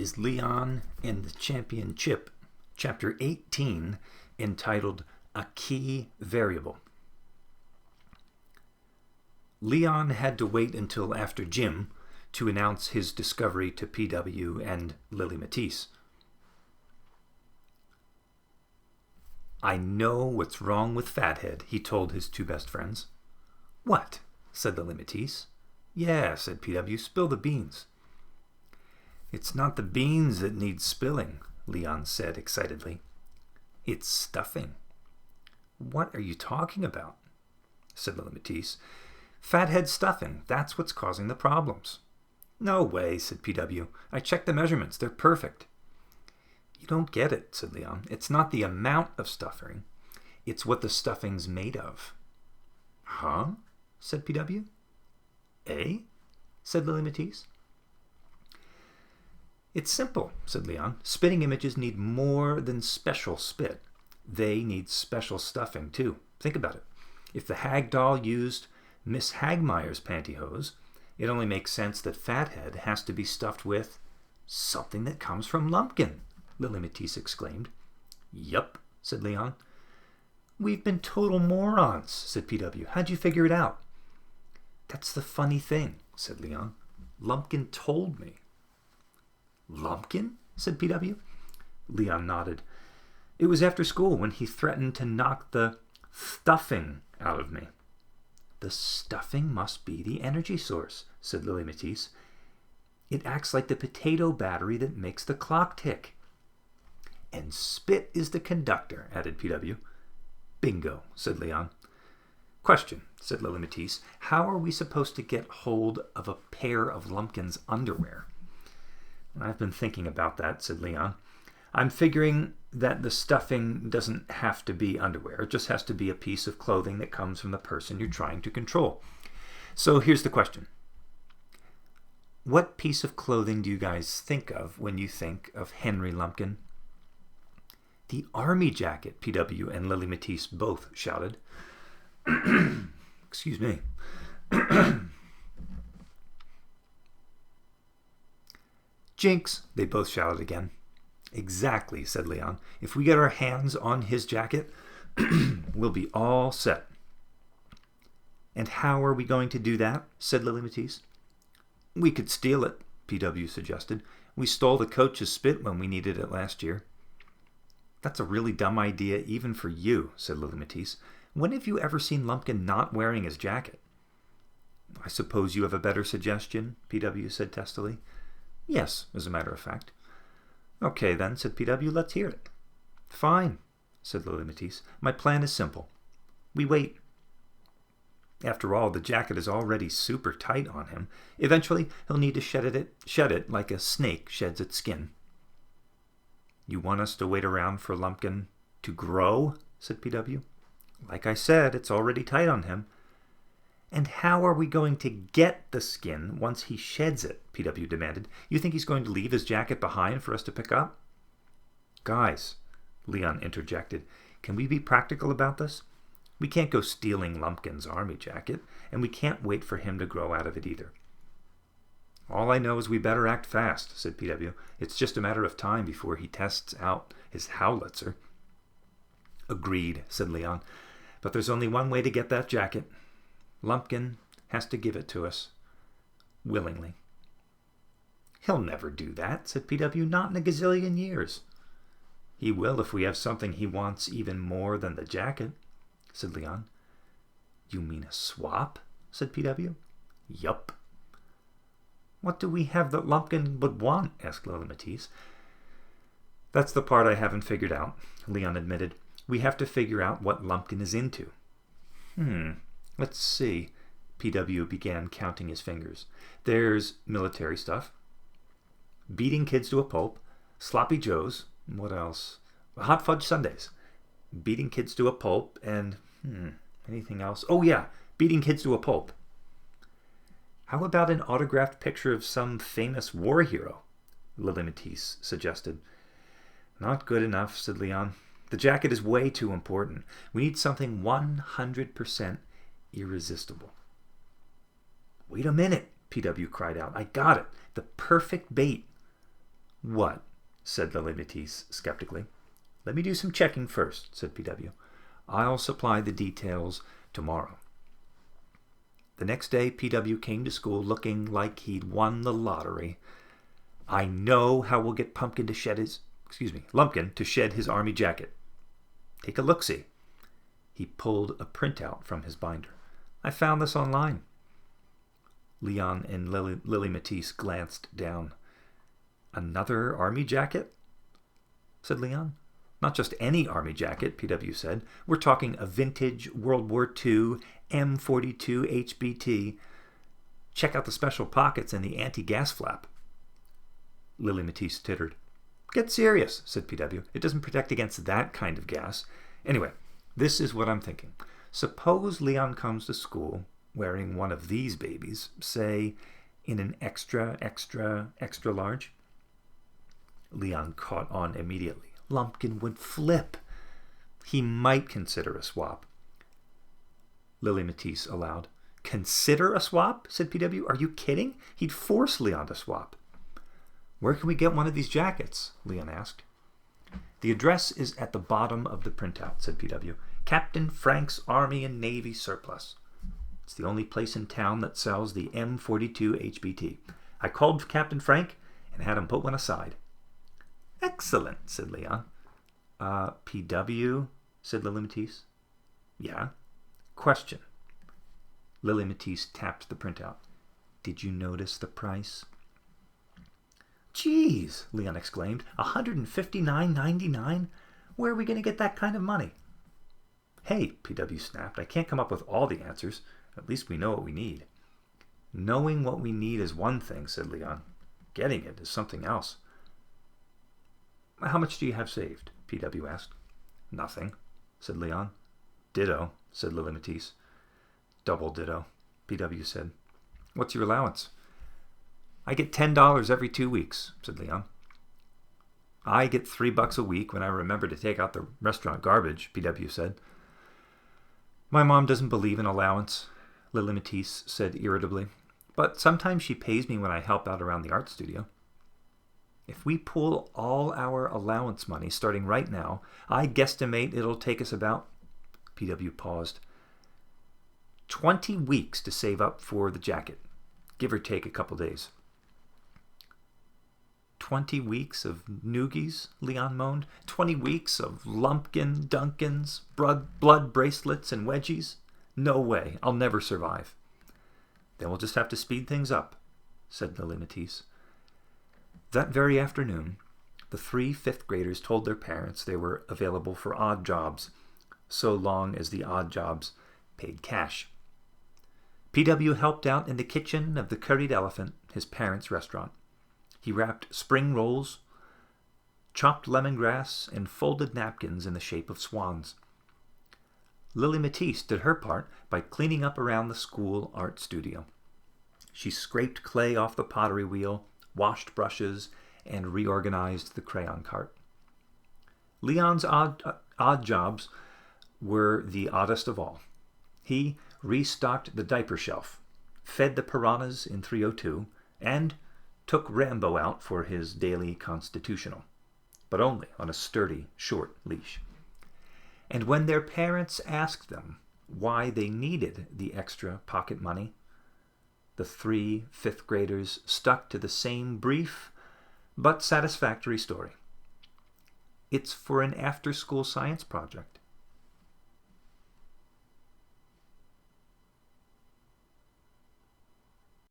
is Leon and the Championship, Chapter 18, entitled A Key Variable. Leon had to wait until after gym to announce his discovery to PW and Lily Matisse. "I know what's wrong with Fathead," he told his two best friends. "What?" said Lily Matisse. "Yeah," said PW, "spill the beans." "It's not the beans that need spilling," Leon said excitedly. "It's stuffing." "What are you talking about?" said Lily Matisse. "Fathead stuffing, that's what's causing the problems." "No way," said PW. "I checked the measurements. They're perfect." "You don't get it," said Leon. "It's not the amount of stuffing. It's what the stuffing's made of." "Huh?" said PW. "Eh?" said Lily Matisse. "It's simple," said Leon. "Spitting images need more than special spit. They need special stuffing, too. Think about it. If the Hag doll used Miss Hagmeyer's pantyhose, it only makes sense that Fathead has to be stuffed with something that comes from Lumpkin," Lily Matisse exclaimed. "Yup," said Leon. "We've been total morons," said PW. "How'd you figure it out?" "That's the funny thing," said Leon. "Lumpkin told me." "Lumpkin?" said PW. Leon nodded. "It was after school when he threatened to knock the stuffing out of me." "The stuffing must be the energy source," said Lily Matisse. "It acts like the potato battery that makes the clock tick." "And spit is the conductor," added PW. "Bingo," said Leon. "Question," said Lily Matisse. "How are we supposed to get hold of a pair of Lumpkin's underwear?" "I've been thinking about that," said Leon. "I'm figuring that the stuffing doesn't have to be underwear. It just has to be a piece of clothing that comes from the person you're trying to control. So here's the question. What piece of clothing do you guys think of when you think of Henry Lumpkin?" "The army jacket," PW and Lily Matisse both shouted. Excuse me. "Jinx," they both shouted again. "Exactly," said Leon. "If we get our hands on his jacket, we'll be all set." "And how are we going to do that?" said Lily Matisse. "We could steal it," PW suggested. "We stole the coach's spit when we needed it last year." "That's a really dumb idea even for you," said Lily Matisse. "When have you ever seen Lumpkin not wearing his jacket?" "I suppose you have a better suggestion?" PW said testily. "Yes, as a matter of fact." "Okay then," said PW. "Let's hear it." "Fine," said Lily Matisse. "My plan is simple. We wait. After all, the jacket is already super tight on him. Eventually, he'll need to shed it like a snake sheds its skin." "You want us to wait around for Lumpkin to grow?" said PW. "Like I said, it's already tight on him." "And how are we going to get the skin once he sheds it?" PW demanded. "You think he's going to leave his jacket behind for us to pick up?" "Guys," Leon interjected, "can we be practical about this? We can't go stealing Lumpkin's army jacket, and we can't wait for him to grow out of it either." "All I know is we better act fast," said PW. "It's just a matter of time before he tests out his Howlitzer." "Agreed," said Leon. "But there's only one way to get that jacket. Lumpkin has to give it to us. Willingly." "He'll never do that," said PW. "Not in a gazillion years." "He will if we have something he wants even more than the jacket," said Leon. "You mean a swap?" said PW. "Yup." "What do we have that Lumpkin would want?" asked Lily Matisse. "That's the part I haven't figured out," Leon admitted. "We have to figure out what Lumpkin is into." Let's see." PW began counting his fingers. "There's military stuff. Beating kids to a pulp. Sloppy Joes. What else? Hot fudge sundaes. Beating kids to a pulp and... anything else? Oh yeah, beating kids to a pulp." "How about an autographed picture of some famous war hero?" Lily Matisse suggested. "Not good enough," said Leon. "The jacket is way too important. We need something 100% irresistible." "Wait a minute," PW cried out. "I got it. The perfect bait." What? Said Lily Matisse skeptically. Let me do some checking first, said PW. I'll supply the details tomorrow. The next day, PW came to school looking like he'd won the lottery. I know how we'll get Lumpkin to shed his army jacket. Take a look-see. He pulled a printout from his binder. I found this online. Leon and Lily Matisse glanced down. Another army jacket? Said Leon. Not just any army jacket, PW said. We're talking a vintage World War II M42 HBT. Check out the special pockets and the anti-gas flap. Lily Matisse tittered. Get serious, said PW. It doesn't protect against that kind of gas. Anyway, this is what I'm thinking. Suppose Leon comes to school wearing one of these babies, say in an extra large. Leon caught on immediately. Lumpkin would flip. He might consider a swap. Lily Matisse allowed. Consider a swap? Said PW. Are you kidding? He'd force Leon to swap. Where can we get one of these jackets? Leon asked. The address is at the bottom of the printout, said PW. Captain Frank's Army and Navy Surplus. It's the only place in town that sells the M42 HBT. I called Captain Frank and had him put one aside. Excellent, said Leon. PW, said Lily Matisse. Yeah? Question. Lily Matisse tapped the printout. Did you notice the price? Geez, Leon exclaimed. $159.99? Where are we going to get that kind of money? Hey, PW snapped. I can't come up with all the answers. At least we know what we need. Knowing what we need is one thing, said Leon. Getting it is something else. How much do you have saved? PW asked. Nothing, said Leon. Ditto, said Lily Matisse. Double ditto, PW said. What's your allowance? I get $10 every 2 weeks, said Leon. I get $3 a week when I remember to take out the restaurant garbage, PW said. My mom doesn't believe in allowance, Lily Matisse said irritably. But sometimes she pays me when I help out around the art studio. If we pool all our allowance money starting right now, I guesstimate it'll take us about, PW paused, 20 weeks to save up for the jacket, give or take a couple days. 20 weeks of noogies, Leon moaned. 20 weeks of lumpkin, dunkins, blood bracelets, and wedgies? No way, I'll never survive. Then we'll just have to speed things up, said Lily Matisse. That very afternoon, the 3 fifth graders told their parents they were available for odd jobs, so long as the odd jobs paid cash. PW helped out in the kitchen of the Curried Elephant, his parents' restaurant. He wrapped spring rolls, chopped lemongrass, and folded napkins in the shape of swans. Lily Matisse did her part by cleaning up around the school art studio. She scraped clay off the pottery wheel, washed brushes, and reorganized the crayon cart. Leon's odd jobs were the oddest of all. He restocked the diaper shelf, fed the piranhas in 302, and took Rambo out for his daily constitutional, but only on a sturdy, short leash. And when their parents asked them why they needed the extra pocket money, the 3 fifth graders stuck to the same brief but satisfactory story. It's for an after-school science project.